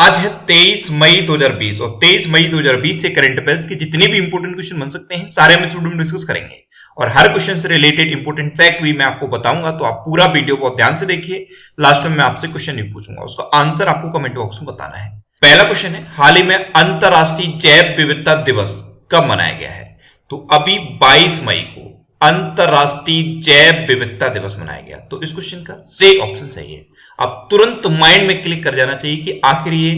आज है 23 मई 2020 और 23 मई 2020 से करंट अफेयर्स के जितने भी इंपोर्टेंट क्वेश्चन बन सकते हैं सारे हम इस वीडियो में डिस्कस करेंगे और हर क्वेश्चन से रिलेटेड इंपोर्टेंट फैक्ट भी मैं आपको बताऊंगा। तो आप पूरा वीडियो बहुत ध्यान से देखिए। लास्ट में मैं आपसे क्वेश्चन भी पूछूंगा, उसका आंसर आपको कमेंट बॉक्स में बताना है। पहला क्वेश्चन है, हाल ही में अंतरराष्ट्रीय जैव विविधता दिवस कब मनाया गया है? तो अभी 22 मई को अंतरराष्ट्रीय जैव विविधता दिवस मनाया गया। तो इस क्वेश्चन का सही ऑप्शन सही है। अब तुरंत माइंड में क्लिक कर जाना चाहिए कि आखिर ये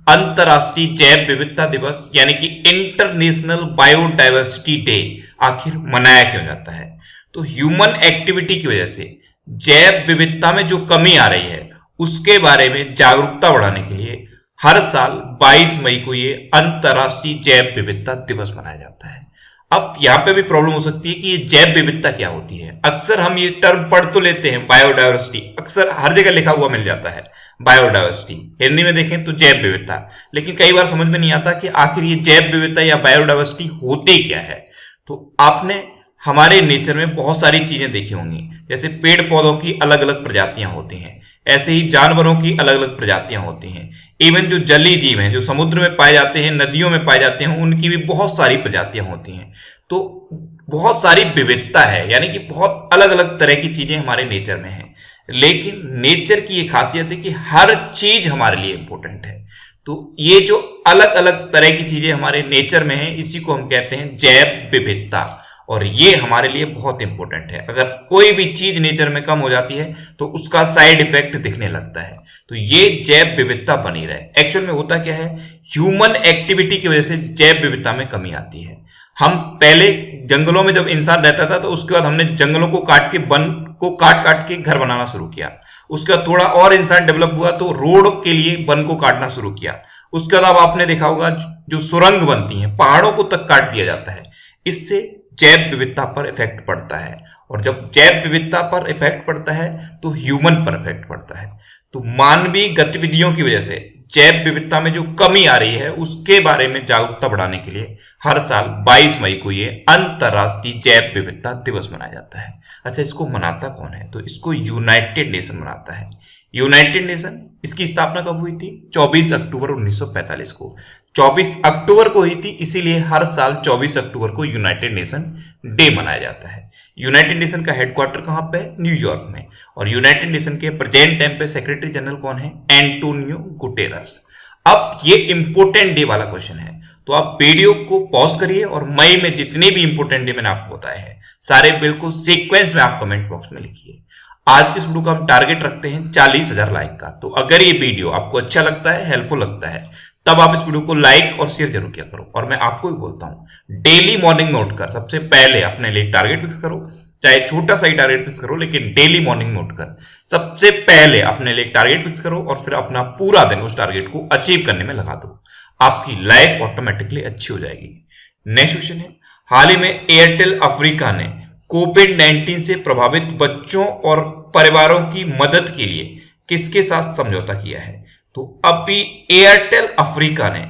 अंतरराष्ट्रीय जैव विविधता दिवस यानी कि इंटरनेशनल बायोडायवर्सिटी डे आखिर मनाया क्यों जाता है? तो ह्यूमन एक्टिविटी की वजह से जैव विविधता में जो कमी आ रही है उसके बारे में जागरूकता बढ़ाने के लिए हर साल 22 मई को ये अंतरराष्ट्रीय जैव विविधता दिवस मनाया जाता है। अब यहां पे भी प्रॉब्लम हो सकती है कि ये जैव विविधता क्या होती है। अक्सर हम ये टर्म पढ़ तो लेते हैं, बायोडायवर्सिटी अक्सर हर जगह लिखा हुआ मिल जाता है, बायोडायवर्सिटी हिंदी में देखें तो जैव विविधता, लेकिन कई बार समझ में नहीं आता कि आखिर ये जैव विविधता या बायोडायवर्सिटी होती क्या है। तो आपने हमारे नेचर में बहुत सारी चीजें देखी होंगी, जैसे पेड़ पौधों की अलग अलग प्रजातियां होती हैं, ऐसे ही जानवरों की अलग अलग प्रजातियां होती हैं। इवन जो जलीय जीव हैं, जो समुद्र में पाए जाते हैं, नदियों में पाए जाते हैं, उनकी भी बहुत सारी प्रजातियां होती हैं। तो बहुत सारी विविधता है, यानी कि बहुत अलग अलग तरह की चीजें हमारे नेचर में हैं। लेकिन नेचर की ये खासियत है कि हर चीज हमारे लिए इंपॉर्टेंट है। तो ये जो अलग अलग तरह की चीजें हमारे नेचर में है, इसी को हम कहते हैं जैव विविधता, और ये हमारे लिए बहुत इंपॉर्टेंट है। अगर कोई भी चीज नेचर में कम हो जाती है तो उसका साइड इफेक्ट दिखने लगता है। तो ये जैव विविधता बनी रहे। एक्चुअल में होता क्या है, ह्यूमन एक्टिविटी की वजह से जैव विविधता में कमी आती है। हम पहले जंगलों में जब इंसान रहता था तो उसके बाद हमने जंगलों को काट के, वन को काट काट के घर बनाना शुरू किया। उसके बाद थोड़ा और इंसान डेवलप हुआ तो रोड के लिए वन को काटना शुरू किया। उसके बाद आपने देखा होगा जो सुरंग बनती हैं, पहाड़ों को तक काट दिया जाता है। इससे जैव विविधता पर इफेक्ट पड़ता है, और जब जैव विविधता पर इफेक्ट पड़ता है तो ह्यूमन पर इफेक्ट पड़ता है। तो मानवीय गतिविधियों की वजह से जैव विविधता में जो कमी आ रही है उसके बारे में जागरूकता बढ़ाने के लिए हर साल 22 मई को ये अंतरराष्ट्रीय जैव विविधता दिवस मनाया जाता है। अच्छा, इसको मनाता कौन है? तो इसको यूनाइटेड नेशन मनाता है। यूनाइटेड नेशन, इसकी स्थापना कब हुई थी? 24 अक्टूबर 1945 को। 24 अक्टूबर को हुई थी, इसीलिए हर साल 24 अक्टूबर को यूनाइटेड नेशन डे मनाया जाता है। यूनाइटेड नेशन का हेडक्वार्टर कहां पे है? न्यूयॉर्क में। और यूनाइटेड नेशन के प्रेजेंट टाइम पे सेक्रेटरी जनरल कौन है? Antonio Guterres. अब ये इंपोर्टेंट डे वाला क्वेश्चन है, तो आप वीडियो को पॉज करिए और मई में जितने भी इंपोर्टेंट डे मैंने आपको बताए हैं सारे बिल्कुल सीक्वेंस में आप कमेंट बॉक्स में लिखिए। आज के इस वीडियो का हम टारगेट रखते हैं 40,000 लाइक का। तो अगर ये वीडियो आपको अच्छा लगता है, हेल्पफुल लगता है, तब आप इस वीडियो को लाइक और शेयर जरूर किया करो। और मैं आपको भी बोलता हूं, डेली मॉर्निंग में उठकर सबसे पहले अपने लिए टारगेट फिक्स करो, चाहे छोटा सा ही टारगेट फिक्स करो, लेकिन डेली मॉर्निंग में उठकर सबसे पहले अपने लिए टारगेट फिक्स करो और फिर अपना पूरा दिन उस टारगेट को अचीव करने में लगा दो। आपकी लाइफ ऑटोमेटिकली अच्छी हो जाएगी। नेक्स्ट क्वेश्चन है, हाल ही में एयरटेल अफ्रीका ने कोविड-19 से प्रभावित बच्चों और परिवारों की मदद के लिए किसके साथ समझौता किया है? तो अभी एयरटेल अफ्रीका ने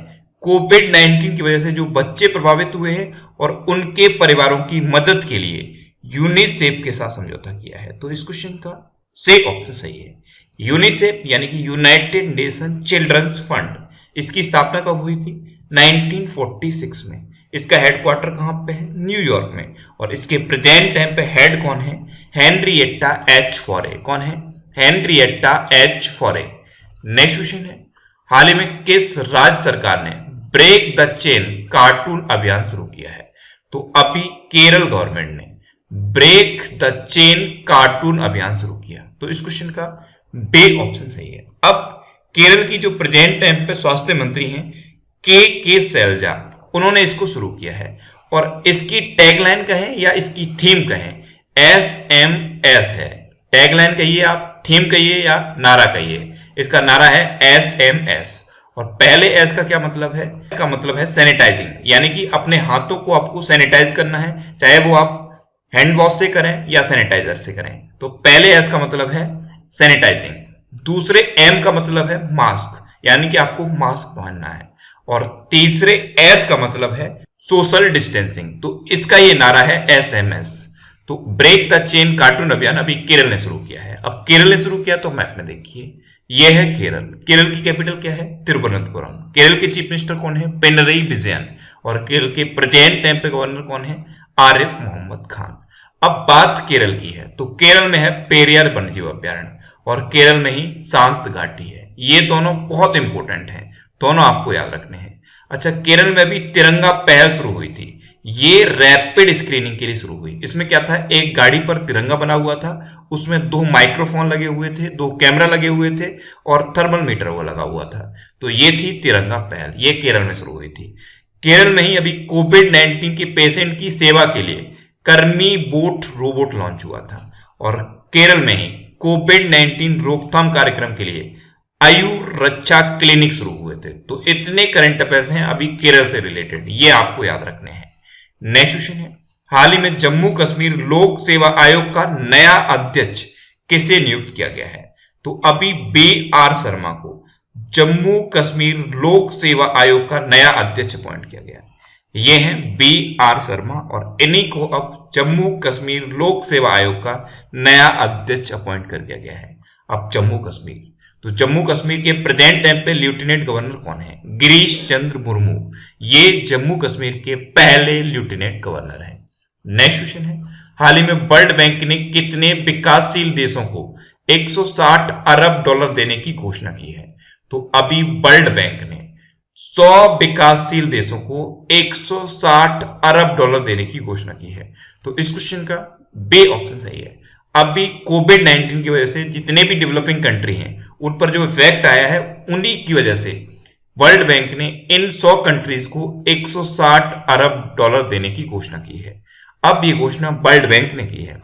कोविड-19 की वजह से जो बच्चे प्रभावित हुए हैं और उनके परिवारों की मदद के लिए यूनिसेफ के साथ समझौता किया है। तो इस क्वेश्चन का सही ऑप्शन सही है। यूनिसेफ यानी कि यूनाइटेड नेशन चिल्ड्रंस फंड, इसकी स्थापना कब हुई थी? 1946 में। इसका हेडक्वार्टर कहां पे है? न्यूयॉर्क में। और इसके प्रेजेंट टाइम पे हेड कौन है? Henrietta H Fore. कौन है? Henrietta H Fore. Next question है, हाल ही में किस राज्य सरकार ने ब्रेक द चेन कार्टून अभियान शुरू किया है? तो अभी केरल गवर्नमेंट ने ब्रेक द चेन कार्टून अभियान शुरू किया। तो इस क्वेश्चन का बे ऑप्शन सही है। अब केरल की जो प्रेजेंट टाइम पे स्वास्थ्य मंत्री हैं के शैलजा, उन्होंने इसको शुरू किया है। और इसकी टैगलाइन कहें या इसकी थीम कहें, SMS है। टैगलाइन कहिए आप, थीम कहिए या नारा कहिए। इसका नारा है SMS। और पहले एस का क्या मतलब है? इसका मतलब है सैनिटाइजिंग, यानी कि अपने हाथों को आपको सैनिटाइज करना है, चाहे वो आप हैंड वॉश से करें या सैनिटाइजर से करें। तो पहले एस का मतलब है सैनिटाइजिंग। दूसरे एम का मतलब है मास्क, यानी कि आपको मास्क पहनना है। और तीसरे एस का मतलब है सोशल डिस्टेंसिंग। तो इसका ये नारा है SMS। तो ब्रेक द चेन कार्टून अभियान अभी केरल ने शुरू किया है। अब केरल ने शुरू किया तो मैप में देखिए, यह है केरल। केरल की कैपिटल क्या है? तिरुवनंतपुरम। केरल के चीफ मिनिस्टर कौन है? पिनरई विजयन। और केरल के प्रेजेंट टाइम पे गवर्नर कौन है? आरिफ मोहम्मद खान। अब बात केरल की है तो केरल में है पेरियार वन्यजीव अभ्यारण्य और केरल में ही शांत घाटी है। ये दोनों बहुत इंपॉर्टेंट हैं, दोनों आपको याद रखने हैं। अच्छा, केरल में भी तिरंगा पहल शुरू हुई थी। ये रैपिड स्क्रीनिंग के लिए शुरू हुई। इसमें क्या था? एक गाड़ी पर तिरंगा बना हुआ था, उसमें 2 माइक्रोफोन लगे हुए थे, 2 कैमरा लगे हुए थे और थर्मल मीटर वो लगा हुआ था। तो ये थी तिरंगा पहल, ये केरल में शुरू हुई थी। केरल में ही अभी कोविड-19 के पेशेंट की सेवा के लिए कर्मी बोट रोबोट लॉन्च हुआ था और केरल में ही कोविड-19 रोकथाम कार्यक्रम के लिए आयुर रक्षा क्लिनिक शुरू हुए थे। तो इतने करंट अफेयर्स हैं अभी केरल से रिलेटेड, ये आपको याद रखने हैं। नेक्स्ट क्वेश्चन है, हाल ही में जम्मू कश्मीर लोक सेवा आयोग का नया अध्यक्ष किसे नियुक्त किया गया है? तो अभी BR शर्मा को जम्मू कश्मीर लोक सेवा आयोग का नया अध्यक्ष अपॉइंट किया गया है। ये हैं BR शर्मा और इन्हीं को अब जम्मू कश्मीर लोक सेवा आयोग का नया अध्यक्ष अपॉइंट कर दिया गया है। अब जम्मू कश्मीर, तो जम्मू कश्मीर के प्रेजेंट टाइम पे लेफ्टिनेंट गवर्नर कौन है? गिरीश चंद्र मुर्मू। ये जम्मू कश्मीर के पहले लेफ्टिनेंट गवर्नर हैं। नेक्स्ट क्वेश्चन है, हाल ही में वर्ल्ड बैंक ने कितने विकासशील देशों को 160 अरब डॉलर देने की घोषणा की है? तो अभी वर्ल्ड बैंक ने 100 विकासशील देशों को 160 अरब डॉलर देने की घोषणा की है। तो इस क्वेश्चन का बी ऑप्शन सही है। अभी कोविड-19 की वजह से जितने भी डेवलपिंग कंट्री हैं उन पर जो इफेक्ट आया है, उन्हीं की वजह से वर्ल्ड बैंक ने इन 100 कंट्रीज को 160 अरब डॉलर देने की घोषणा की है। अब ये घोषणा वर्ल्ड बैंक ने की है।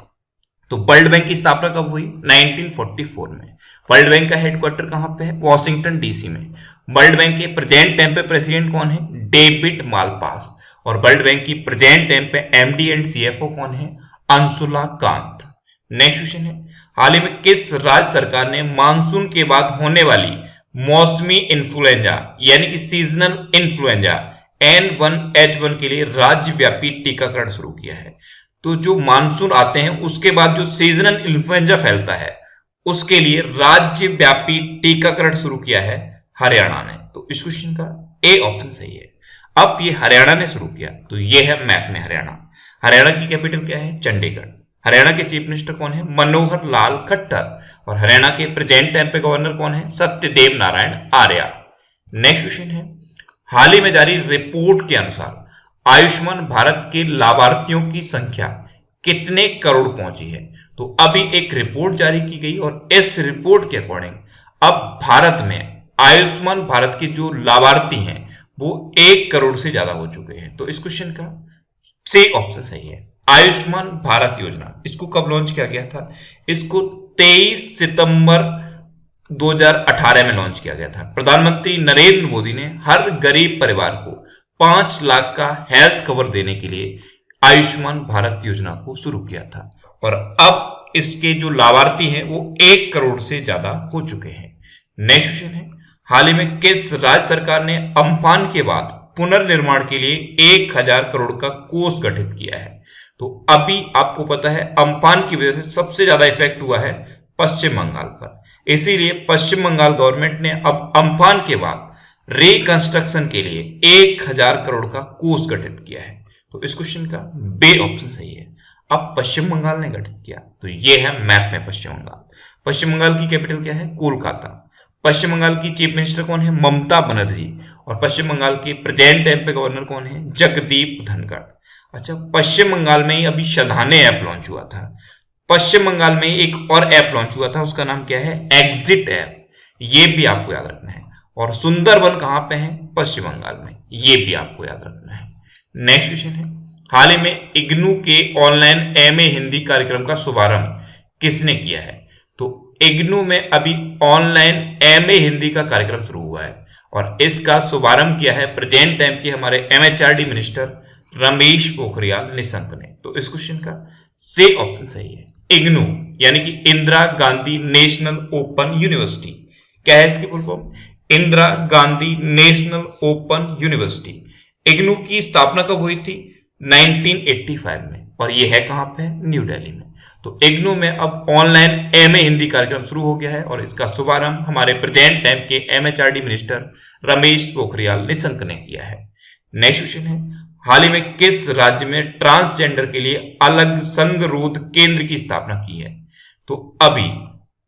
तो वर्ल्ड बैंक की स्थापना कब हुई? 1944 में। वर्ल्ड बैंक का हेडक्वार्टर कहां पे है? वॉशिंगटन DC में। वर्ल्ड बैंक के प्रेजेंट टाइम पे प्रेसिडेंट कौन है? David Malpass. और वर्ल्ड बैंक की प्रेजेंट टाइम पे MD एंड CFO कौन है? अंशुला कांत। नेक्स्ट क्वेश्चन है, हाल ही में किस राज्य सरकार ने मानसून के बाद होने वाली मौसमी इन्फ्लुएंजा यानी कि सीजनल इन्फ्लुएंजा N1H1 के लिए राज्यव्यापी टीकाकरण शुरू किया है? तो जो मानसून आते हैं उसके बाद जो सीजनल इन्फ्लुएंजा फैलता है उसके लिए राज्यव्यापी टीकाकरण शुरू किया है हरियाणा ने। तो इस क्वेश्चन का ए ऑप्शन सही है। अब ये हरियाणा ने शुरू किया तो ये है मैप में हरियाणा। हरियाणा की कैपिटल क्या है? चंडीगढ़। हरियाणा के चीफ मिनिस्टर कौन है? मनोहर लाल खट्टर। और हरियाणा के प्रेजेंट टाइम पे गवर्नर कौन है? सत्यदेव नारायण आर्या। नेक्स्ट क्वेश्चन है, हाल ही में जारी रिपोर्ट के अनुसार आयुष्मान भारत के लाभार्थियों की संख्या कितने करोड़ पहुंची है? तो अभी एक रिपोर्ट जारी की गई और इस रिपोर्ट के अकॉर्डिंग अब भारत में आयुष्मान भारत के जो लाभार्थी हैं वो 1 करोड़ से ज्यादा हो चुके हैं। तो इस क्वेश्चन का सी ऑप्शन सही है। आयुष्मान भारत योजना, इसको कब लॉन्च किया गया था? इसको 23 सितंबर 2018 में लॉन्च किया गया था। प्रधानमंत्री नरेंद्र मोदी ने हर गरीब परिवार को 5 लाख का हेल्थ कवर देने के लिए आयुष्मान भारत योजना को शुरू किया था और अब इसके जो लाभार्थी हैं वो 1 करोड़ से ज्यादा हो चुके हैं। नेक्स्ट क्वेश्चन है, हाल ही में किस राज्य सरकार ने अम्फान के बाद पुनर्निर्माण के लिए 1000 करोड़ का कोष गठित किया है? तो अभी आपको पता है अम्फान की वजह से सबसे ज्यादा इफेक्ट हुआ है पश्चिम बंगाल पर, इसीलिए पश्चिम बंगाल गवर्नमेंट ने अब अम्फान के बाद रिकंस्ट्रक्शन के लिए 1000 करोड़ का कोष गठित किया है। तो इस क्वेश्चन का बी ऑप्शन सही है। अब पश्चिम बंगाल ने गठित किया तो ये है मैप में पश्चिम बंगाल। पश्चिम बंगाल की कैपिटल क्या है? कोलकाता। पश्चिम बंगाल की चीफ मिनिस्टर कौन है? ममता बनर्जी। और पश्चिम बंगाल के प्रेजेंट टाइम पे गवर्नर कौन है? जगदीप धनखड़। अच्छा, पश्चिम बंगाल में ही अभी शधाने ऐप लॉन्च हुआ था। पश्चिम बंगाल में एक और ऐप लॉन्च हुआ था, उसका नाम क्या है? Exit app. ये भी आपको याद रखना है। और सुंदरबन कहां पे है? पश्चिम बंगाल में। ये भी आपको याद रखना है। नेक्स्ट क्वेश्चन है, हाल ही में इग्नू के ऑनलाइन MA हिंदी कार्यक्रम का शुभारंभ किसने किया है? तो इग्नू में अभी ऑनलाइन MA हिंदी का कार्यक्रम शुरू हुआ है और इसका शुभारंभ किया है प्रेजेंट टाइम के हमारे MHRD मिनिस्टर रमेश पोखरियाल निशंक ने। तो इस क्वेश्चन का सी ऑप्शन सही है। इग्नू यानी कि Indira Gandhi national open university. क्या है इसकी full form? Indira Gandhi national open university. IGNOU की स्थापना कब हुई थी? 1985 में। और ये है कहां पे, न्यू दिल्ली में। तो इग्नू में अब ऑनलाइन एमए हिंदी कार्यक्रम शुरू हो गया है और इसका शुभारंभ हमारे प्रेजेंट टाइम के एमएचआरडी मिनिस्टर रमेश पोखरियाल निशंक ने किया है। नेक्स्ट क्वेश्चन है, हाल ही में किस राज्य में ट्रांसजेंडर के लिए अलग संगरोध केंद्र की स्थापना की है? तो अभी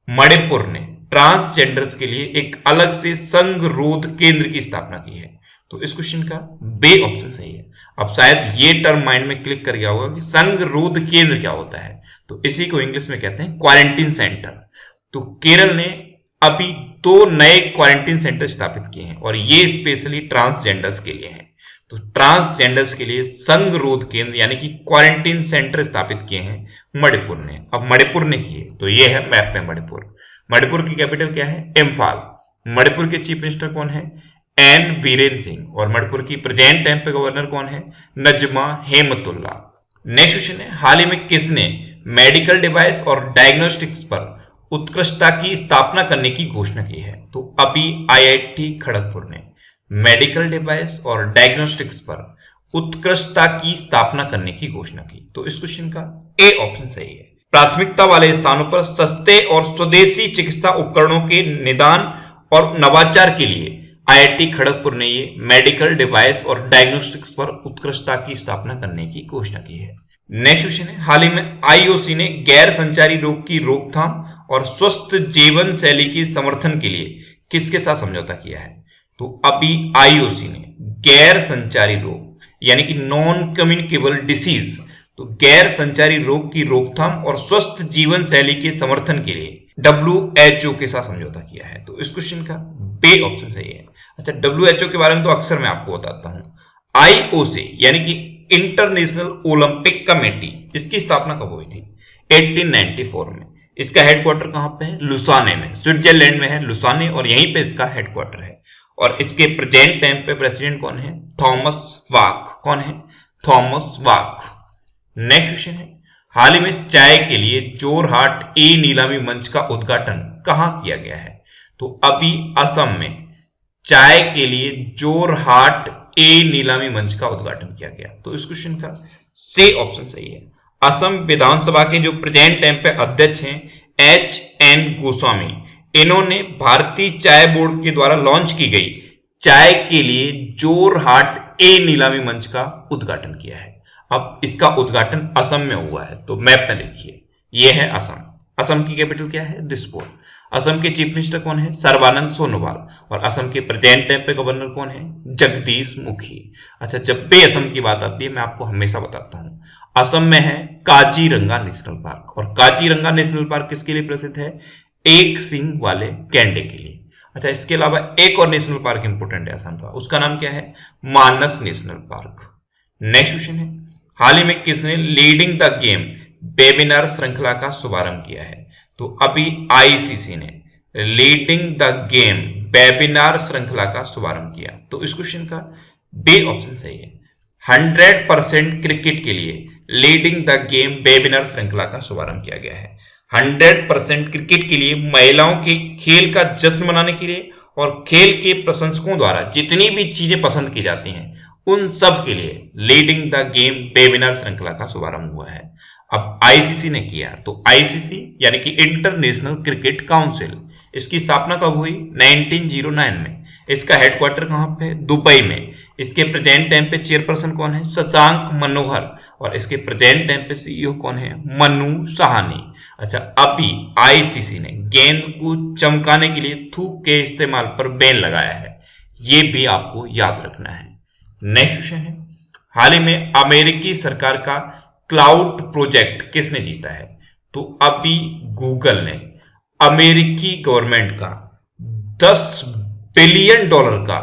मणिपुर ने ट्रांसजेंडर्स के लिए एक अलग से संगरोध केंद्र की स्थापना की है। तो इस क्वेश्चन का बे ऑप्शन सही है। अब शायद ये टर्म माइंड में क्लिक कर गया होगा कि संगरोध केंद्र क्या होता है, तो इसी को इंग्लिश में कहते हैं क्वारंटीन सेंटर। तो केरल ने अभी 2 नए क्वारंटीन सेंटर स्थापित किए हैं और ये स्पेशली ट्रांसजेंडर्स के लिए हैं। तो ट्रांसजेंडर्स के लिए संगरोध केंद्र यानी कि क्वारंटीन सेंटर स्थापित किए हैं मणिपुर ने। अब मणिपुर ने किए तो ये है मैप पे मणिपुर। मणिपुर की कैपिटल क्या है, इम्फाल। मणिपुर के चीफ मिनिस्टर कौन है, एन वीरेन सिंह। और मणिपुर की प्रेजेंट टाइम पे गवर्नर कौन है, नजमा हेमतुल्ला। नेक्स्ट क्वेश्चन है, हाल ही में किसने मेडिकल डिवाइस और डायग्नोस्टिक्स पर उत्कृष्टता की स्थापना करने की घोषणा की है? तो अभी आईआईटी खड़गपुर ने मेडिकल डिवाइस और डायग्नोस्टिक्स पर उत्कृष्टता की स्थापना करने की घोषणा की। तो इस क्वेश्चन का ए ऑप्शन सही है। प्राथमिकता वाले स्थानों पर सस्ते और स्वदेशी चिकित्सा उपकरणों के निदान और नवाचार के लिए आईआईटी खड़गपुर ने ये मेडिकल डिवाइस और डायग्नोस्टिक्स पर उत्कृष्टता की स्थापना करने की घोषणा की है। नेक्स्ट क्वेश्चन है, हाल ही में आईओसी ने गैर संचारी रोग की रोकथाम और स्वस्थ जीवन शैली के समर्थन के लिए किसके साथ समझौता किया है? तो अभी आईओसी ने गैर संचारी रोग यानी कि नॉन कम्युनिकेबल डिसीज, तो गैर संचारी रोग की रोकथाम और स्वस्थ जीवन शैली के समर्थन के लिए WHO के साथ समझौता किया है। तो इस क्वेश्चन का बे ऑप्शन सही है। अच्छा, WHO के बारे में तो अक्सर मैं आपको बताता हूं। IOC यानी कि इंटरनेशनल ओलंपिक कमेटी, इसकी स्थापना कब हुई थी? 1894 में। इसका हेडक्वार्टर कहां पे है? लुसाने में, स्विट्जरलैंड में है लुसाने, और यहीं पे इसका हेडक्वार्टर है। और इसके प्रेजेंट टाइम पे प्रेसिडेंट कौन है? थॉमस वाक। कौन है? थॉमस वाक। नेक्स्ट क्वेश्चन है, हाल ही में चाय के लिए जोरहाट ए नीलामी मंच का उद्घाटन कहां किया गया है? तो अभी असम में चाय के लिए जोरहाट ए नीलामी मंच का उद्घाटन किया गया। तो इस क्वेश्चन का सी ऑप्शन सही है। असम विधानसभा के जो प्रेजेंट टाइम पे अध्यक्ष हैं HN गोस्वामी, इन्होंने भारतीय चाय बोर्ड के द्वारा लॉन्च की गई चाय के लिए जोरहाट ए नीलामी मंच का उद्घाटन किया है। अब इसका उद्घाटन असम में हुआ है, तो मैप में देखिए, यह है असम। असम की कैपिटल क्या है? दिसपुर। असम के चीफ मिनिस्टर कौन है? सर्बानंद सोनोवाल। और असम के प्रेजेंट टाइम पे गवर्नर कौन है? जगदीश मुखी। अच्छा, जब भी असम की बात आती है मैं आपको हमेशा बताता हूं, असम में है काजीरंगा नेशनल पार्क। और काजीरंगा नेशनल पार्क किसके लिए प्रसिद्ध है? एक सिंह वाले गैंडे के लिए। अच्छा, इसके अलावा एक और नेशनल पार्क इंपोर्टेंट है असम का, उसका नाम क्या है? मानस नेशनल पार्क। नेक्स्ट क्वेश्चन है, हाल ही में किसने लीडिंग द गेम वेबिनार श्रृंखला का शुभारंभ किया है? तो अभी आईसीसी ने लीडिंग द गेम वेबिनार श्रृंखला का शुभारंभ किया। तो इस क्वेश्चन का बी ऑप्शन सही है। 100% क्रिकेट के लिए लीडिंग द गेम वेबिनार श्रृंखला का शुभारंभ किया गया है। 100% क्रिकेट के लिए महिलाओं के खेल का जश्न मनाने के लिए और खेल के प्रशंसकों द्वारा जितनी भी चीजें पसंद की जाती हैं उन सब के लिए लीडिंग द गेम वेबिनार श्रृंखला का शुभारंभ हुआ है। अब आईसीसी ने किया, तो आईसीसी यानी कि इंटरनेशनल क्रिकेट काउंसिल, इसकी स्थापना कब हुई? 1909 में। इसका हेडक्वार्टर कहां पे? दुबई में। इसके प्रेजेंट टाइम पे चेयरपर्सन कौन है? शशांक मनोहर। और इसके प्रेजेंट टाइम पे सीईओ कौन है? मनु साहनी। अच्छा, अभी आईसीसी ने गेंद को चमकाने के लिए थूक के इस्तेमाल पर बैन लगाया है, ये भी आपको याद रखना है। नेक्स्ट क्वेश्चन है, हाल ही में अमेरिकी सरकार का क्लाउड प्रोजेक्ट किसने जीता है? तो अभी गूगल ने अमेरिकी गवर्नमेंट का $10 बिलियन का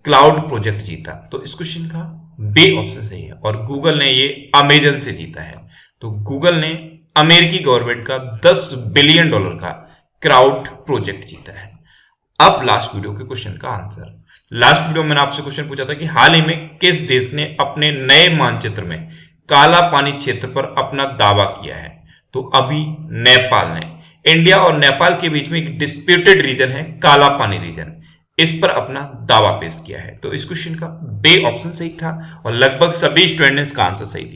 क्लाउड प्रोजेक्ट जीता। तो इस क्वेश्चन का बी ऑप्शन सही है। और गूगल ने ये अमेजन से जीता है। तो गूगल ने अमेरिकी गवर्नमेंट का $10 बिलियन का क्लाउड प्रोजेक्ट जीता है। अब लास्ट वीडियो के क्वेश्चन का आंसर। लास्ट वीडियो में मैंने आपसे क्वेश्चन पूछा था कि हाल ही में किस देश ने अपने नए मानचित्र में काला पानी क्षेत्र पर अपना दावा किया है? तो अभी नेपाल ने। इंडिया और नेपाल के बीच में एक डिस्प्यूटेड रीजन है काला पानी रीजन, इस पर अपना दावा पेश किया है। तो इस क्वेश्चन का बे ऑप्शन सही था और लगभग सभी स्टूडेंट्स का आंसर सही थी।